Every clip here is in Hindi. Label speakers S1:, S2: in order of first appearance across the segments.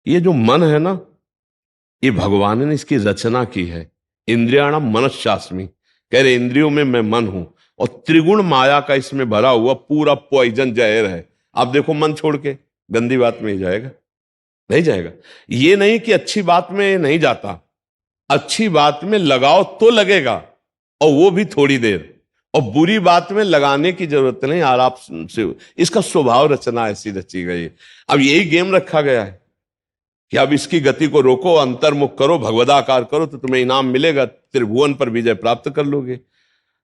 S1: ये जो मन है ना, ये भगवान ने इसकी रचना की है। इंद्रियाणम मनश्चास्मि, कह रहे इंद्रियों में मैं मन हूं, और त्रिगुण माया का इसमें भरा हुआ पूरा पॉइजन जहर है। आप देखो मन छोड़ के गंदी बात में ही जाएगा, नहीं जाएगा। ये नहीं कि अच्छी बात में नहीं जाता, अच्छी बात में लगाओ तो लगेगा, और वो भी थोड़ी देर। और बुरी बात में लगाने की जरूरत नहीं, आराम से। इसका स्वभाव रचना ऐसी रची गई है। अब यही गेम रखा गया है कि अब इसकी गति को रोको, अंतर्मुख करो, भगवदाकार करो, तो तुम्हें इनाम मिलेगा, त्रिभुवन पर विजय प्राप्त कर लोगे।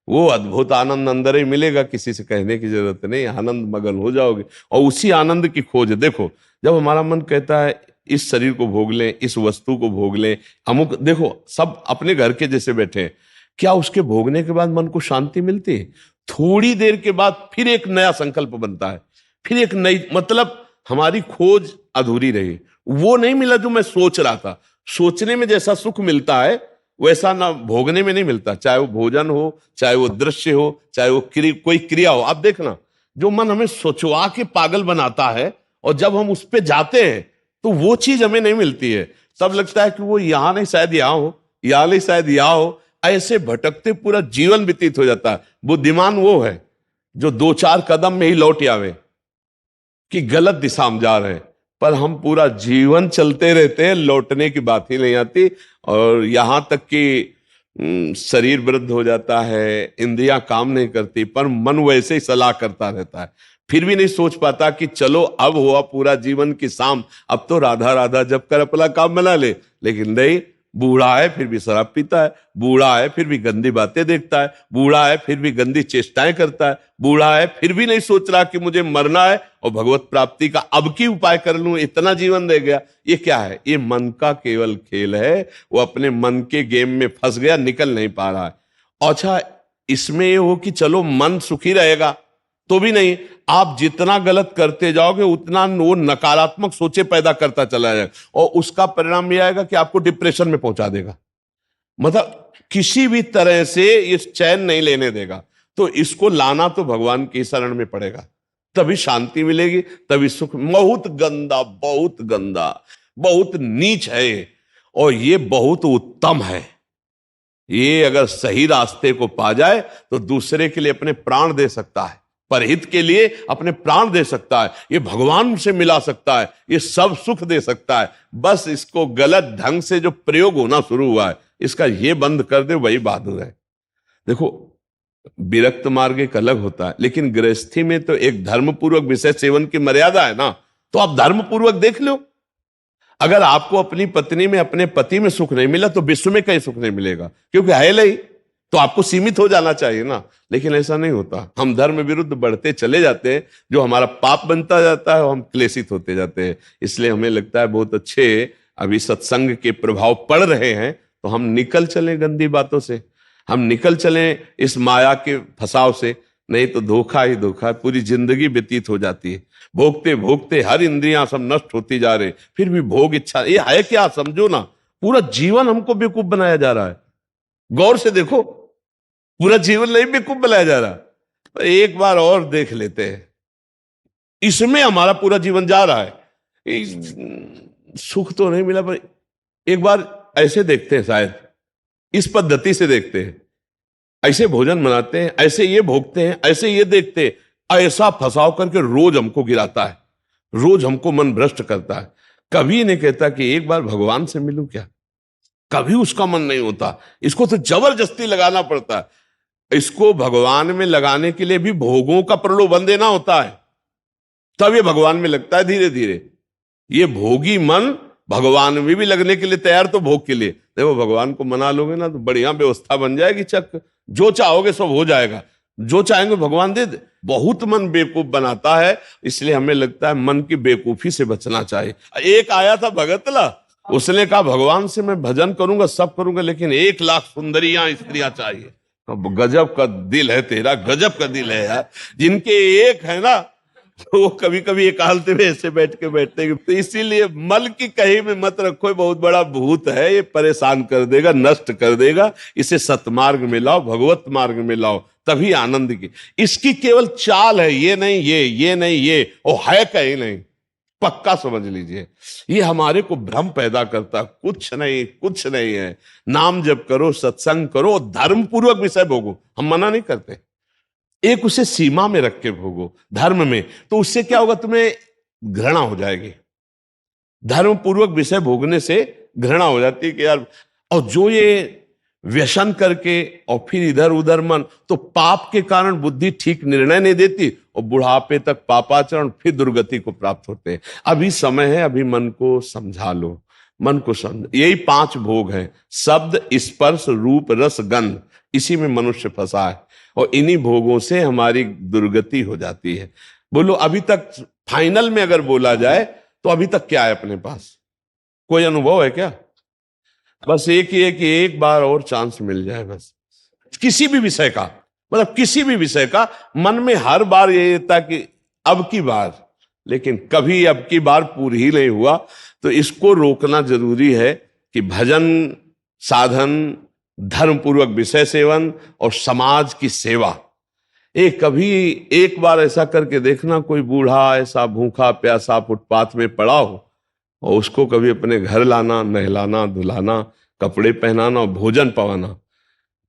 S1: वो अद्भुत आनंद अंदर ही मिलेगा, किसी से कहने की जरूरत नहीं, आनंद मगन हो जाओगे। और उसी आनंद की खोज देखो, जब हमारा मन कहता है इस शरीर को भोग लें, इस वस्तु को भोग लें, अमुक, देखो सब अपने घर के जैसे बैठे हैं, क्या उसके भोगने के बाद मन को शांति मिलती है? थोड़ी देर के बाद फिर एक नया संकल्प बनता है, फिर एक नई, मतलब हमारी खोज अधूरी रही। वो नहीं मिला जो मैं सोच रहा था। सोचने में जैसा सुख मिलता है वैसा ना भोगने में नहीं मिलता, चाहे वो भोजन हो, चाहे वो दृश्य हो, चाहे वो कोई क्रिया हो। आप देखना, जो मन हमें सोचवा के पागल बनाता है, और जब हम उस पे जाते हैं तो वो चीज हमें नहीं मिलती है। तब लगता है कि वो यहां नहीं शायद यहां हो, यहां नहीं शायद यहां हो। ऐसे भटकते पूरा जीवन व्यतीत हो जाता है। बुद्धिमान वो है जो दो चार कदम में ही लौट आवे कि गलत दिशा में जा रहे हैं, पर हम पूरा जीवन चलते रहते हैं, लौटने की बात ही नहीं आती। और यहां तक कि शरीर वृद्ध हो जाता है, इंद्रियां काम नहीं करती, पर मन वैसे ही सलाह करता रहता है। फिर भी नहीं सोच पाता कि चलो अब हुआ पूरा जीवन की शाम, अब तो राधा राधा जब कर अपना काम बना ले। लेकिन नहीं, बूढ़ा है फिर भी शराब पीता है, बूढ़ा है फिर भी गंदी बातें देखता है, बूढ़ा है फिर भी गंदी चेष्टाएं करता है, बूढ़ा है फिर भी नहीं सोच रहा कि मुझे मरना है और भगवत प्राप्ति का अब की उपाय कर लूं, इतना जीवन रह गया। ये क्या है? ये मन का केवल खेल है। वो अपने मन के गेम में फंस गया, निकल नहीं पा रहा है। अच्छा, इसमें ये हो कि चलो मन सुखी रहेगा, तो भी नहीं। आप जितना गलत करते जाओगे उतना वो नकारात्मक सोचे पैदा करता चला जाएगा, और उसका परिणाम यह आएगा कि आपको डिप्रेशन में पहुंचा देगा। मतलब किसी भी तरह से ये चैन नहीं लेने देगा। तो इसको लाना तो भगवान की शरण में पड़ेगा, तभी शांति मिलेगी, तभी सुख। बहुत गंदा, बहुत गंदा, बहुत नीच है ये, और ये बहुत उत्तम है। ये अगर सही रास्ते को पा जाए तो दूसरे के लिए अपने प्राण दे सकता है, परहित के लिए अपने प्राण दे सकता है, ये भगवान से मिला सकता है, ये सब सुख दे सकता है। बस इसको गलत ढंग से जो प्रयोग होना शुरू हुआ है, इसका ये बंद कर दे, वही बहादुर है। देखो, विरक्त मार्ग एक अलग होता है, लेकिन गृहस्थी में तो एक धर्मपूर्वक विषय सेवन की मर्यादा है ना। तो आप धर्मपूर्वक देख लो, अगर आपको अपनी पत्नी में, अपने पति में सुख नहीं मिला तो विश्व में कहीं सुख नहीं मिलेगा, क्योंकि है नहीं। तो आपको सीमित हो जाना चाहिए ना, लेकिन ऐसा नहीं होता। हम धर्म विरुद्ध बढ़ते चले जाते हैं, जो हमारा पाप बनता जाता है और हम क्लेशित होते जाते हैं। इसलिए हमें लगता है बहुत अच्छे अभी सत्संग के प्रभाव पड़ रहे हैं, तो हम निकल चलें गंदी बातों से, हम निकल चलें इस माया के फसाव से। नहीं तो धोखा ही धोखा, पूरी जिंदगी व्यतीत हो जाती है। भोगते भोगते हर इंद्रियां सब नष्ट होती जा रही, फिर भी भोग इच्छा, ये है क्या? समझो ना, पूरा जीवन हमको बेवकूफ बनाया जा रहा है। गौर से देखो, पूरा जीवन नहीं बेवकूफ बनाया जा रहा। तो एक बार और देख लेते हैं, इसमें हमारा पूरा जीवन जा रहा है। सुख तो नहीं मिला, पर एक बार ऐसे देखते हैं, शायद इस पद्धति से देखते हैं, ऐसे भोजन बनाते हैं, ऐसे ये भोगते हैं, ऐसे ये देखते हैं, ऐसा फंसाव करके रोज हमको गिराता है, रोज हमको मन भ्रष्ट करता है। कभी नहीं कहता कि एक बार भगवान से मिलूं क्या, कभी उसका मन नहीं होता। इसको तो जबरदस्ती लगाना पड़ता है। इसको भगवान में लगाने के लिए भी भोगों का प्रलोभन देना होता है, तब ये भगवान में लगता है धीरे धीरे। ये भोगी मन भगवान में भी लगने के लिए तैयार, तो भोग के लिए देखो, भगवान को मना लोगे ना तो बढ़िया व्यवस्था बन जाएगी, चक जो चाहोगे सब हो जाएगा, जो चाहेंगे भगवान दे दे। बहुत मन बेवकूफ बनाता है, इसलिए हमें लगता है मन की बेवकूफी से बचना चाहिए। एक आया था भगतला, उसने कहा भगवान से मैं भजन करूंगा, सब करूंगा, लेकिन 1,00,000 सुंदरियां स्त्रियां चाहिए। अब गजब का दिल है तेरा, गजब का दिल है यार। जिनके एक है ना, तो वो कभी कभी एकांत में ऐसे बैठ के बैठते हैं। तो इसीलिए मल की कहीं में मत रखो, बहुत बड़ा भूत है, ये परेशान कर देगा, नष्ट कर देगा। इसे सतमार्ग में लाओ, भगवत मार्ग में लाओ, तभी आनंद की। इसकी केवल चाल है, ये नहीं ये नहीं ये, वो है कहीं नहीं। पक्का समझ लीजिए। ये हमारे को भ्रम पैदा करता, कुछ नहीं, कुछ नहीं है। नाम जप करो, सत्संग करो, धर्म पूर्वक विषय भोगो, हम मना नहीं करते, एक उसे सीमा में रख के भोगो धर्म में, तो उससे क्या होगा, तुम्हें घृणा हो जाएगी। धर्म पूर्वक विषय भोगने से घृणा हो जाती है कि यार, और जो ये व्यसन करके और फिर इधर उधर मन, तो पाप के कारण बुद्धि ठीक निर्णय नहीं देती और बुढ़ापे तक पापाचरण, फिर दुर्गति को प्राप्त होते हैं। अभी समय है, अभी मन को समझा लो, मन को समझ, यही 5 भोग हैं, शब्द, स्पर्श, रूप, रस, गंध, इसी में मनुष्य फंसा है और इन्हीं भोगों से हमारी दुर्गति हो जाती है। बोलो अभी तक फाइनल में अगर बोला जाए तो अभी तक क्या है अपने पास, कोई अनुभव है क्या? बस एक ही है कि एक बार और चांस मिल जाए, बस किसी भी विषय का, मतलब किसी भी विषय का, मन में हर बार ये रहता कि अब की बार, लेकिन कभी अब की बार पूरी ही नहीं हुआ। तो इसको रोकना जरूरी है कि भजन, साधन, धर्म पूर्वक विषय सेवन और समाज की सेवा। कभी एक बार ऐसा करके देखना, कोई बूढ़ा ऐसा भूखा प्यासा फुटपाथ में पड़ा हो और उसको कभी अपने घर लाना, नहलाना, धुलाना, कपड़े पहनाना और भोजन पवाना,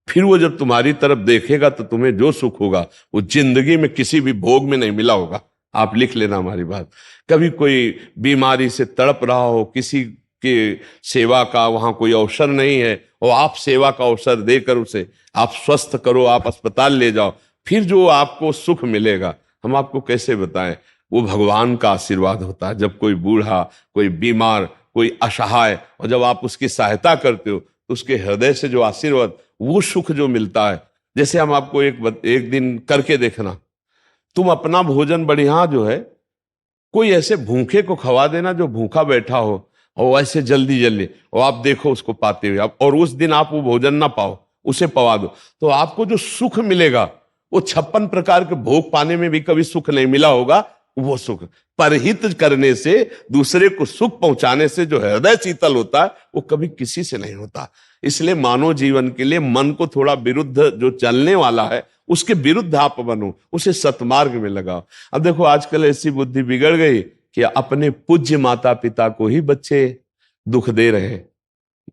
S1: फिर वो जब तुम्हारी तरफ देखेगा तो तुम्हें जो सुख होगा वो जिंदगी में किसी भी भोग में नहीं मिला होगा। आप लिख लेना हमारी बात। कभी कोई बीमारी से तड़प रहा हो, किसी के सेवा का वहां कोई अवसर नहीं है और आप सेवा का अवसर देकर उसे आप स्वस्थ करो, आप अस्पताल ले जाओ, फिर जो आपको सुख मिलेगा हम आपको कैसे बताएं। वो भगवान का आशीर्वाद होता है। जब कोई बूढ़ा, कोई बीमार, कोई असहाय, और जब आप उसकी सहायता करते हो तो उसके हृदय से जो आशीर्वाद, वो सुख जो मिलता है। जैसे हम आपको एक दिन करके देखना, तुम अपना भोजन बढ़िया जो है, कोई ऐसे भूखे को खवा देना जो भूखा बैठा हो, और ऐसे जल्दी जल्दी, और आप देखो उसको पाते हुए, और उस दिन आप वो भोजन ना पाओ, उसे पवा दो, तो आपको जो सुख मिलेगा वो 56 प्रकार के भोग पाने में भी कभी सुख नहीं मिला होगा। वो सुख परहित करने से, दूसरे को सुख पहुंचाने से जो हृदय शीतल होता है वो कभी किसी से नहीं होता। इसलिए मानव जीवन के लिए मन को थोड़ा विरुद्ध जो चलने वाला है उसके विरुद्ध आप बनो, उसे सतमार्ग में लगाओ। अब देखो आजकल ऐसी बुद्धि बिगड़ गई कि अपने पूज्य माता पिता को ही बच्चे दुख दे रहे हैं,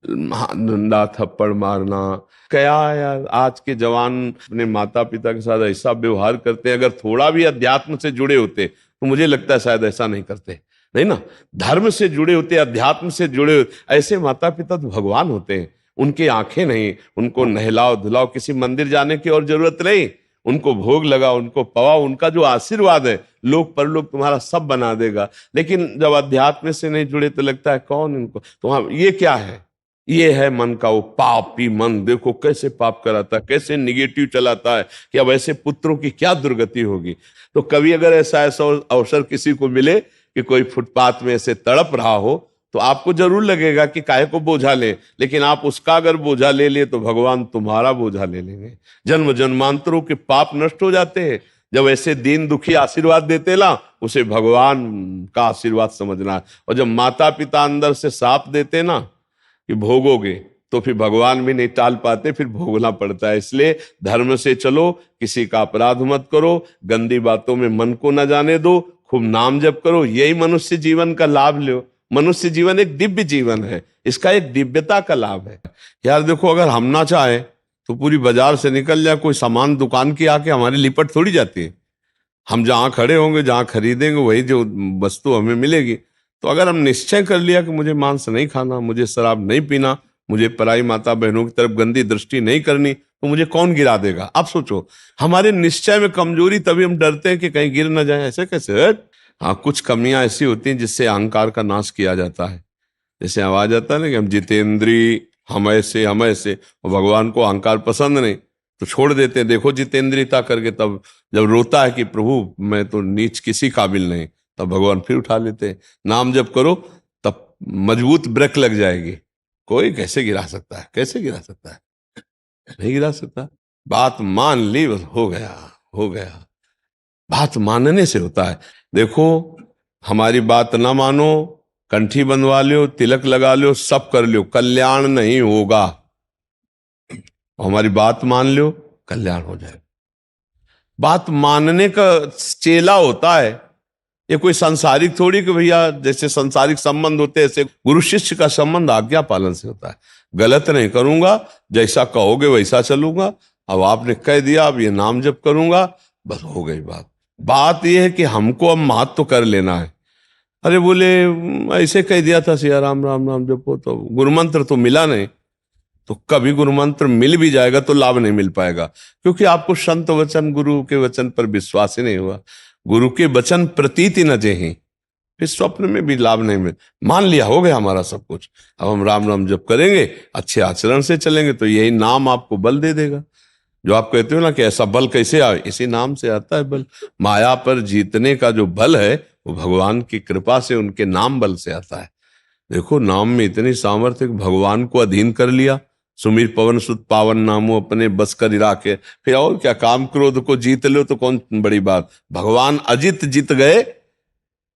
S1: डंडा थप्पड़ मारना। क्या यार, आज के जवान अपने माता पिता के साथ ऐसा व्यवहार करते हैं। अगर थोड़ा भी अध्यात्म से जुड़े होते तो मुझे लगता है शायद ऐसा नहीं करते, नहीं ना। धर्म से जुड़े होते, अध्यात्म से जुड़े होते, ऐसे माता पिता तो भगवान होते हैं। उनकी आंखें नहीं, उनको नहलाओ धुलाओ, किसी मंदिर जाने की और जरूरत नहीं, उनको भोग लगाओ, उनको पवाओ, उनका जो आशीर्वाद है लोक परलोक तुम्हारा सब बना देगा। लेकिन जब अध्यात्म से नहीं जुड़े तो लगता है कौन इनको, तो हाँ, ये क्या है, ये है मन का वो पापी मन। देखो कैसे पाप कराता है, कैसे निगेटिव चलाता है कि अब ऐसे पुत्रों की क्या दुर्गति होगी। तो कभी अगर ऐसा अवसर किसी को मिले कि कोई फुटपाथ में ऐसे तड़प रहा हो, तो आपको जरूर लगेगा कि काहे को बोझा ले, लेकिन आप उसका अगर बोझा ले लिए तो भगवान तुम्हारा बोझा ले लेंगे। जन्म जन्मांतरों के पाप नष्ट हो जाते हैं जब ऐसे दीन दुखी आशीर्वाद देते ना, उसे भगवान का आशीर्वाद समझना। और जब माता पिता अंदर से साप देते ना कि भोगोगे, तो फिर भगवान भी नहीं टाल पाते, फिर भोगना पड़ता है। इसलिए धर्म से चलो, किसी का अपराध मत करो, गंदी बातों में मन को न जाने दो, खूब नाम जप करो, यही मनुष्य जीवन का लाभ लो। मनुष्य जीवन एक दिव्य जीवन है, इसका एक दिव्यता का लाभ है। यार देखो, अगर हम ना चाहे तो पूरी बाजार से निकल जाए कोई सामान, दुकान की आके हमारी लिपट थोड़ी जाती है। हम जहाँ खड़े होंगे, जहाँ खरीदेंगे, वही जो वस्तु हमें मिलेगी। तो अगर हम निश्चय कर लिया कि मुझे मांस नहीं खाना, मुझे शराब नहीं पीना, मुझे पराई माता बहनों की तरफ गंदी दृष्टि नहीं करनी, तो मुझे कौन गिरा देगा? आप सोचो, हमारे निश्चय में कमजोरी, तभी हम डरते हैं कि कहीं गिर ना जाए। ऐसे कैसे? हाँ, कुछ कमियां ऐसी होती हैं जिससे अहंकार का नाश किया जाता है। जैसे आवाज आता है ना कि हम जितेंद्री, हम ऐसे हम ऐसे, और भगवान को अहंकार पसंद नहीं तो छोड़ देते हैं। देखो जितेंद्रियता करके, तब जब रोता है कि प्रभु मैं तो नीच किसी काबिल नहीं, तब भगवान फिर उठा लेते हैं। नाम जब करो तब मजबूत ब्रेक लग जाएगी। कोई कैसे गिरा सकता है? कैसे गिरा सकता है? नहीं गिरा सकता। बात मान ली, बस हो गया, हो गया। बात मानने से होता है। देखो, हमारी बात ना मानो, कंठी बंधवा लो, तिलक लगा लो, सब कर लो, कल्याण नहीं होगा। हमारी बात मान लो, कल्याण हो जाए। बात मानने का चेला होता है ये कोई सांसारिक थोड़ी कि भैया जैसे सांसारिक संबंध होते हैं ऐसे गुरु शिष्य का संबंध आज्ञा पालन से होता है। गलत नहीं करूंगा, जैसा कहोगे वैसा चलूंगा। अब आपने कह दिया, अब ये नाम जप करूंगा, बस हो गई बात। बात यह है कि हमको अब महत्व तो कर लेना है। अरे बोले ऐसे कह दिया था सिया राम राम राम जपो, तो गुरु मंत्र तो मिला नहीं। तो कभी गुरु मंत्र मिल भी जाएगा तो लाभ नहीं मिल पाएगा, क्योंकि आपको संत वचन गुरु के वचन पर विश्वास ही नहीं हुआ। गुरु के वचन प्रतीति न जेहि, फिर स्वप्न में भी लाभ नहीं मिल। मान लिया हो गया हमारा सब कुछ, अब हम राम राम जप करेंगे, अच्छे आचरण से चलेंगे तो यही नाम आपको बल दे देगा। जो आप कहते हो ना कि ऐसा बल कैसे आए, इसी नाम से आता है बल। माया पर जीतने का जो बल है वो भगवान की कृपा से, उनके नाम बल से आता है। देखो नाम में इतनी सामर्थ्य, भगवान को अधीन कर लिया। सुमीर पवन सुत पावन नामो अपने बस कर राखे, फिर और क्या, काम क्रोध को जीत लो तो कौन बड़ी बात। भगवान अजित जीत गए।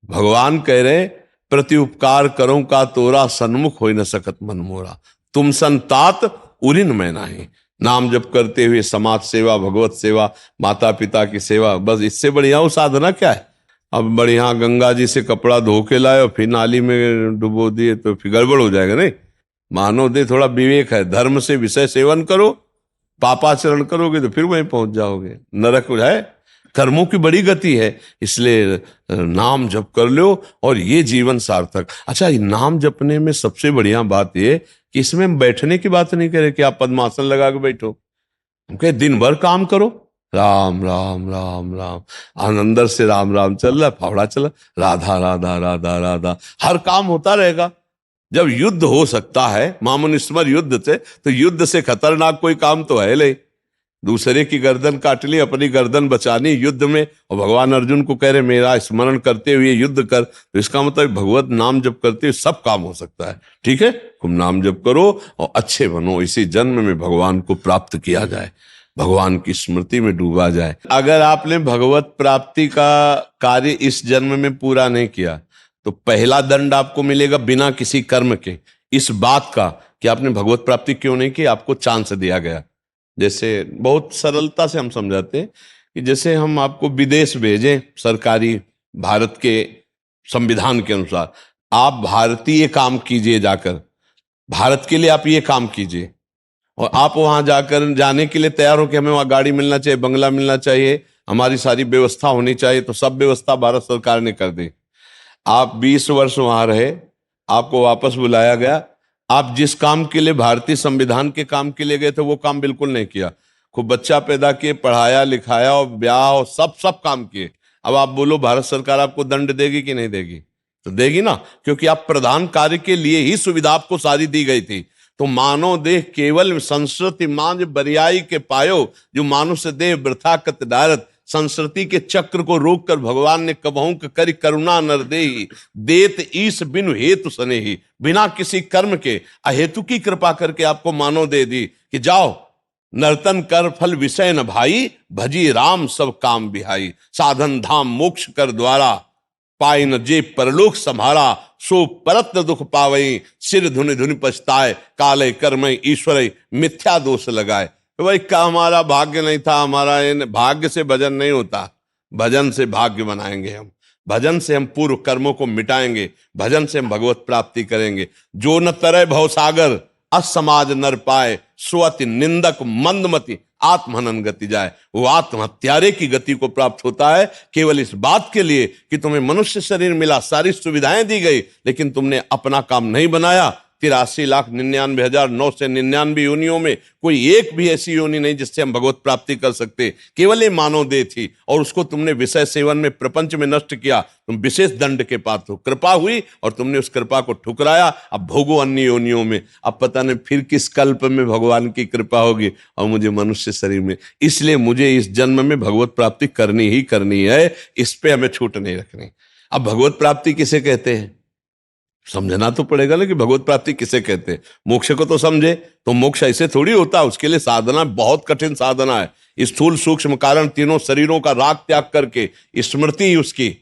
S1: भगवान कह रहे प्रति उपकार करो का तोरा, सन्मुख हो न सकत मन मोरा, तुम संतात उरिन मैं नाही। नाम जप करते हुए समाज सेवा, भगवत सेवा, माता पिता की सेवा, बस इससे बढ़िया वो साधना क्या है। अब बढ़िया गंगा जी से कपड़ा धो के लाए और फिर नाली में डुबो दिए तो फिर गड़बड़ हो जाएगा। नहीं, मानव दे थोड़ा विवेक है, धर्म से विषय सेवन करो, पापाचरण करोगे तो फिर वहीं पहुंच जाओगे, नरक हो जाए। कर्मों की बड़ी गति है, इसलिए नाम जप कर लो और ये जीवन सार्थक। अच्छा, नाम जपने में सबसे बढ़िया बात ये कि इसमें हम बैठने की बात नहीं करें कि आप पद्मासन लगा के बैठो। हम कहे दिन भर काम करो, राम राम राम राम, अंदर से राम राम चल रहा, फावड़ा चला, राधा राधा राधा राधा, हर काम होता रहेगा। जब युद्ध हो सकता है मामुनिस्मर युद्ध से, तो युद्ध से खतरनाक कोई काम तो है नहीं। दूसरे की गर्दन काट ली, अपनी गर्दन बचानी युद्ध में, और भगवान अर्जुन को कह रहे मेरा स्मरण करते हुए युद्ध कर, तो इसका मतलब भगवत नाम जप करते हुए सब काम हो सकता है। ठीक है, तुम नाम जप करो और अच्छे बनो, इसी जन्म में भगवान को प्राप्त किया जाए, भगवान की स्मृति में डूबा जाए। अगर आपने भगवत प्राप्ति का कार्य इस जन्म में पूरा नहीं किया तो पहला दंड आपको मिलेगा बिना किसी कर्म के, इस बात का कि आपने भगवत प्राप्ति क्यों नहीं की, आपको चांस दिया गया। जैसे बहुत सरलता से हम समझाते हैं कि जैसे हम आपको विदेश भेजें सरकारी, भारत के संविधान के अनुसार, आप भारतीय काम कीजिए, जाकर भारत के लिए आप ये काम कीजिए, और आप वहां जाकर जाने के लिए तैयार हो कि हमें वहां गाड़ी मिलना चाहिए, बंगला मिलना चाहिए, हमारी सारी व्यवस्था होनी चाहिए, तो सब व्यवस्था भारत सरकार ने कर दी। आप 20 वर्ष वहां रहे, आपको वापस बुलाया गया, आप जिस काम के लिए भारतीय संविधान के काम के लिए गए थे वो काम बिल्कुल नहीं किया, खूब बच्चा पैदा किए, पढ़ाया लिखाया और ब्याह और सब काम किए। अब आप बोलो भारत सरकार आपको दंड देगी कि नहीं देगी? तो देगी ना, क्योंकि आप प्रधान कार्य के लिए ही सुविधा आपको सारी दी गई थी। तो मानव देह केवल संस्कृति मांझ बरियाई के पायो, जो मानुष देह वृथा कत डारत, संस्कृति के चक्र को रोककर भगवान ने कबहू करि करुणा नर देहि, देत ईश बिनु हेतु सनेहि, बिना किसी कर्म के अहेतु की कृपा करके आपको मानव दे दी कि जाओ नर्तन कर फल विषय न भाई, भजी राम सब काम बिहाई, साधन धाम मोक्ष कर द्वारा, पाई न जे परलोक संभारा, सो परत न दुख पावई, सिर धुनि धुनि पछताए, काले कर्म ईश्वर मिथ्या दोष लगाए। तो भाई का हमारा भाग्य नहीं था, हमारा भाग्य से भजन नहीं होता, भजन से भाग्य बनाएंगे हम, भजन से हम पूर्व कर्मों को मिटाएंगे, भजन से हम भगवत प्राप्ति करेंगे। जो न तरय भवसागर असमाज नर पाए, स्वति निंदक मंदमति आत्महनन गति जाए। वो आत्महत्यारे की गति को प्राप्त होता है केवल इस बात के लिए कि तुम्हें मनुष्य शरीर मिला, सारी सुविधाएं दी गई, लेकिन तुमने अपना काम नहीं बनाया। 83,99,999 योनियों में कोई एक भी ऐसी योनि नहीं जिससे हम भगवत प्राप्ति कर सकते, केवल ये मानव देह थी, और उसको तुमने विषय सेवन में प्रपंच में नष्ट किया, तुम विशेष दंड के पात्र हो। कृपा हुई और तुमने उस कृपा को ठुकराया, अब भोगो अन्य योनियों में। अब पता नहीं फिर किस कल्प में भगवान की कृपा होगी और मुझे मनुष्य शरीर में, इसलिए मुझे इस जन्म में भगवत प्राप्ति करनी ही करनी है, इस पे हमें छूट नहीं रखनी। अब भगवत प्राप्ति किसे कहते हैं समझना तो पड़ेगा ना, कि भगवत प्राप्ति किसे कहते हैं। मोक्ष को तो समझे, तो मोक्ष ऐसे थोड़ी होता, उसके लिए साधना बहुत कठिन साधना है। स्थूल सूक्ष्म कारण तीनों शरीरों का राग त्याग करके स्मृति उसकी,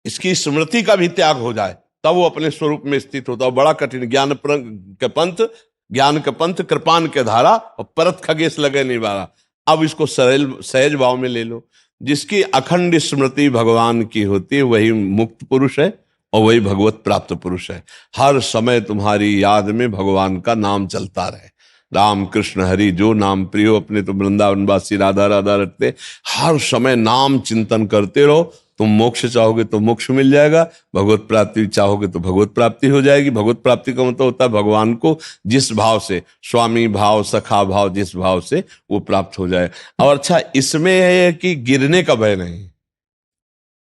S1: इसकी स्मृति का भी त्याग हो जाए, तब वो अपने स्वरूप में स्थित होता है। बड़ा कठिन, ज्ञान के पंथ कृपान के धारा, और परत खगेश लगे निवारा। अब इसको सरल सहज भाव में ले लो। जिसकी अखंड स्मृति भगवान की होती है वही मुक्त पुरुष है और वही भगवत प्राप्त पुरुष है। हर समय तुम्हारी याद में भगवान का नाम चलता रहे। राम कृष्ण हरि जो नाम प्रियो, अपने तो वृंदावनवासी राधा राधा रटते। हर समय नाम चिंतन करते रहो। तुम मोक्ष चाहोगे तो मोक्ष मिल जाएगा, भगवत प्राप्ति चाहोगे तो भगवत प्राप्ति हो जाएगी। भगवत प्राप्ति का मतलब होता है भगवान को जिस भाव से, स्वामी भाव, सखा भाव, जिस भाव से वो प्राप्त हो जाए। और अच्छा, इसमें है कि गिरने का भय नहीं।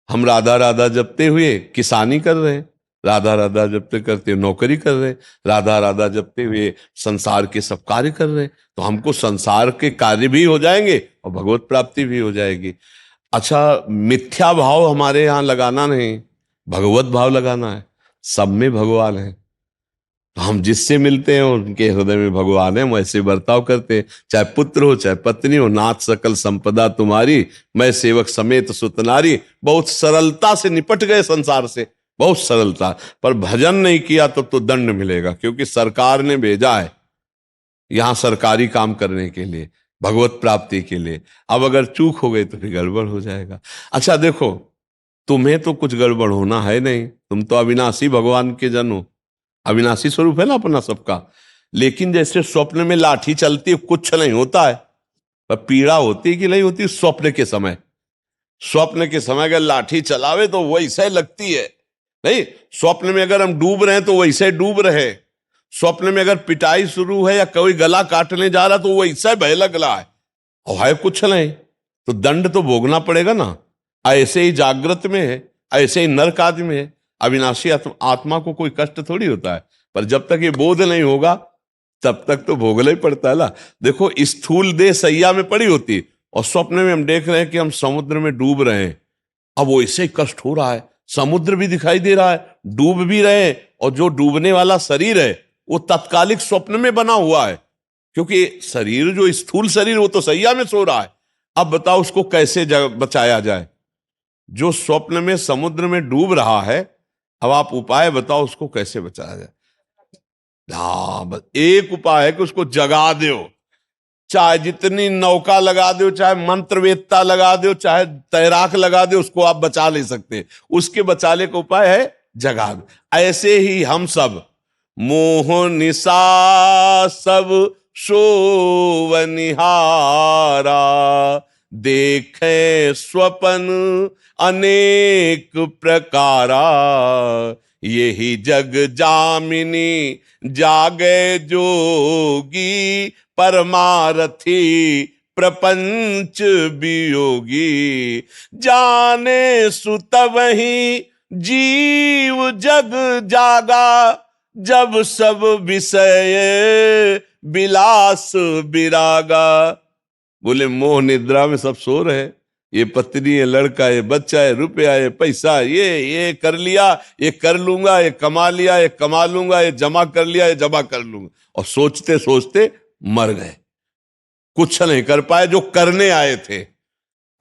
S1: हम राधा राधा जपते हुए किसानी कर रहे हैं, राधा राधा जपते करते नौकरी कर रहे हैं, राधा राधा जपते हुए संसार के सब कार्य कर रहे हैं, तो हमको संसार के कार्य भी हो जाएंगे और भगवत प्राप्ति भी हो जाएगी। अच्छा, मिथ्या भाव हमारे यहाँ लगाना नहीं, भगवत भाव लगाना है। सब में भगवान है, तो हम जिससे मिलते हैं उनके हृदय में भगवान है, हम ऐसे बर्ताव करते हैं। चाहे पुत्र हो चाहे पत्नी हो, नाथ सकल संपदा तुम्हारी, मैं सेवक समेत सुतनारी। बहुत सरलता से निपट गए संसार से, बहुत सरलता। पर भजन नहीं किया तो दंड मिलेगा, क्योंकि सरकार ने भेजा है यहां सरकारी काम करने के लिए, भगवत प्राप्ति के लिए। अब अगर चूक हो गई तो फिर गड़बड़ हो जाएगा। अच्छा देखो, तुम्हें तो कुछ गड़बड़ होना है नहीं, तुम तो अविनाशी भगवान के जन हो, अविनाशी स्वरूप है ना अपना सबका। लेकिन जैसे स्वप्न में लाठी चलती है, कुछ नहीं होता है, पर पीड़ा होती है कि नहीं होती स्वप्न के समय। स्वप्न के समय अगर लाठी चलावे तो वैसे लगती है, नहीं स्वप्न में अगर हम डूब रहे हैं तो वैसे डूब रहे। स्वप्न में अगर पिटाई शुरू है या कोई गला काटने जा रहा तो वैसे भय लग रहा है, और है कुछ नहीं, तो दंड तो भोगना पड़ेगा ना। ऐसे ही जागृत में है, ऐसे ही नरक आदि में है। अविनाशी आत्मा को कोई कष्ट थोड़ी होता है, पर जब तक ये बोध नहीं होगा तब तक तो भोगना ही पड़ता है ना। देखो, स्थूल देह सैया में पड़ी होती और स्वप्न में हम देख रहे हैं कि हम समुद्र में डूब रहे हैं। अब वो ऐसे ही कष्ट हो रहा है, समुद्र भी दिखाई दे रहा है, डूब भी रहे हैं, और जो डूबने वाला शरीर है वो तत्कालिक स्वप्न में बना हुआ है, क्योंकि शरीर जो स्थूल शरीर वो तो सैया में सो रहा है। अब बताओ उसको कैसे बचाया जाए। जो स्वप्न में समुद्र में डूब रहा है, अब आप उपाय बताओ उसको कैसे बचाया जाए। हाँ, बस एक उपाय है कि उसको जगा दो। चाहे जितनी नौका लगा दो, चाहे मंत्रवेत्ता लगा दो, चाहे तैराक लगा दो, उसको आप बचा नहीं सकते। उसके बचाने का उपाय है जगा दो। ऐसे ही हम सब मोह निशा सब सोवनिहारा, देखे स्वप्न अनेक प्रकारा, यही जग जामिनी जागे जोगी, परमारथी प्रपंच वियोगी, जाने सुत वही जीव जग जागा, जब सब विषय विलास विरागा। बोले मोह निद्रा में सब सो रहे, ये पत्नी है, लड़का है, बच्चा है, रुपया है, पैसा, ये कर लिया, ये कर लूंगा, ये कमा लिया, ये कमा लूंगा, ये जमा कर लिया, ये जमा कर लूंगा, और सोचते सोचते मर गए, कुछ नहीं कर पाए जो करने आए थे।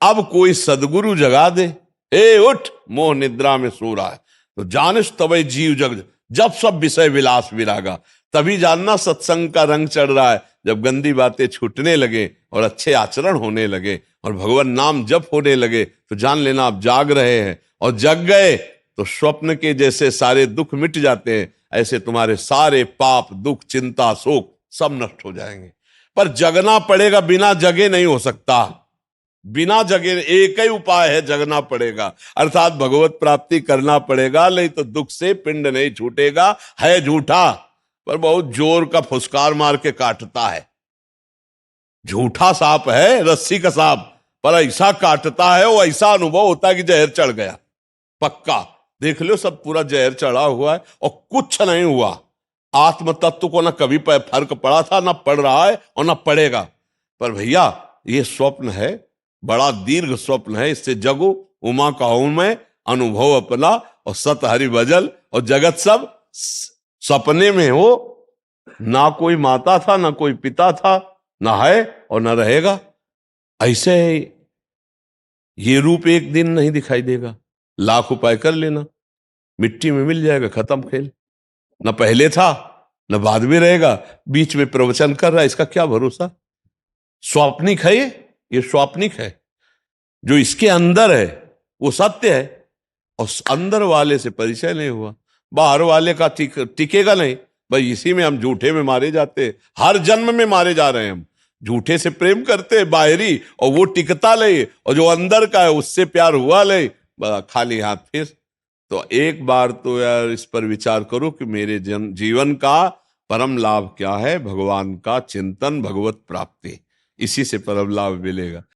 S1: अब कोई सदगुरु जगा दे, ए उठ, मोह निद्रा में सो रहा है, तो जानिस तबै जीव जग, जब सब विषय विलास विरागा। तभी जानना सत्संग का रंग चढ़ रहा है, जब गंदी बातें छूटने लगे और अच्छे आचरण होने लगे और भगवान नाम जप होने लगे, तो जान लेना आप जाग रहे हैं। और जग गए तो स्वप्न के जैसे सारे दुख मिट जाते हैं, ऐसे तुम्हारे सारे पाप, दुख, चिंता, शोक सब नष्ट हो जाएंगे। पर जगना पड़ेगा, बिना जगे नहीं हो सकता। बिना जगे एक ही उपाय है, जगना पड़ेगा, अर्थात भगवत प्राप्ति करना पड़ेगा, नहीं तो दुख से पिंड नहीं छूटेगा। है झूठा, पर बहुत जोर का फुसकार मार के काटता है। झूठा सांप है, रस्सी का सांप, पर ऐसा काटता है, वो ऐसा अनुभव होता है कि जहर चढ़ गया पक्का। देख लो, सब पूरा जहर चढ़ा हुआ है और कुछ नहीं हुआ। आत्म तत्व को ना कभी फर्क पड़ा था, ना पड़ रहा है और ना पड़ेगा। पर भैया ये स्वप्न है, बड़ा दीर्घ स्वप्न है, इससे जगो, उमा कहूं मैं अनुभव अपना, और सत हरि भजल, और जगत सब सपने में हो। ना कोई माता था, ना कोई पिता था, ना है और ना रहेगा। ऐसे ये रूप एक दिन नहीं दिखाई देगा, लाख उपाय कर लेना, मिट्टी में मिल जाएगा, खत्म खेल। ना पहले था ना बाद में रहेगा, बीच में प्रवचन कर रहा है, इसका क्या भरोसा। स्वाप्निक है ये स्वाप्निक है। जो इसके अंदर है वो सत्य है, और अंदर वाले से परिचय नहीं हुआ, बाहर वाले का टिकेगा नहीं। भाई इसी में हम झूठे में मारे जाते हैं, हर जन्म में मारे जा रहे हैं। हम झूठे से प्रेम करते हैं बाहरी, और वो टिकता ले, और जो अंदर का है उससे प्यार हुआ ले, खाली हाथ फिर। तो एक बार तो यार इस पर विचार करो कि मेरे जीवन का परम लाभ क्या है। भगवान का चिंतन, भगवत प्राप्ति, इसी से परम लाभ मिलेगा।